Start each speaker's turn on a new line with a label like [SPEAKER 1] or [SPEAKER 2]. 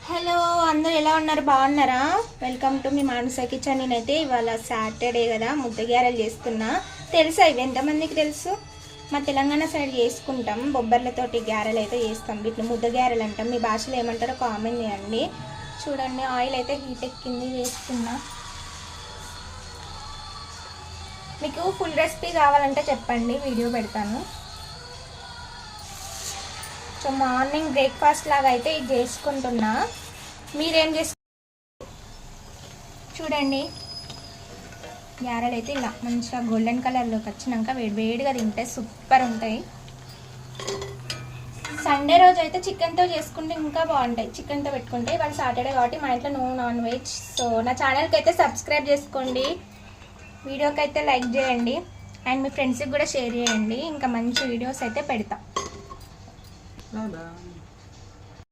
[SPEAKER 1] Hello, అందరూ ఎలా ఉన్నారు? బాగున్నారా? Welcome to me Manasa kitchen. నేనైతే ఇవాళ సాటర్డే కదా, ముద్ద గ్యారెలు చేస్తున్నా. తెలుసా ఇవి ఎంతమందికి తెలుసు? మా తెలంగాణ సైడ్ చేసుకుంటాం, బొబ్బర్లతోటి గ్యారెలు అయితే చేస్తాం. వీటిని ముద్ద గ్యారెలు అంటాం. మీ భాషలో ఏమంటారో కామెంట్ చేయండి. చూడండి, ఆయిల్ అయితే హీట్ ఎక్కింది, వేస్తున్నా. మీకు ఫుల్ రెసిపీ కావాలంటే చెప్పండి, వీడియో పెడతాను. సో మార్నింగ్ బ్రేక్ఫాస్ట్ లాగా అయితే ఇది చేసుకుంటున్నా. మీరేం చూడండి, గ్యారెలు అయితే ఇలా మంచిగా గోల్డెన్ కలర్లోకి వచ్చినాక వేడివేడిగా తింటే సూపర్ ఉంటాయి. సండే రోజు అయితే చికెన్తో చేసుకుంటే ఇంకా బాగుంటాయి. చికెన్తో పెట్టుకుంటే ఇవాళ సాటర్డే కాబట్టి మా ఇంట్లో నో నాన్ వెజ్. సో నా ఛానల్కి అయితే సబ్స్క్రైబ్ చేసుకోండి, వీడియోకి అయితే లైక్ చేయండి, అండ్ మీ ఫ్రెండ్స్కి కూడా షేర్ చేయండి. ఇంకా మంచి వీడియోస్ అయితే పెడతా.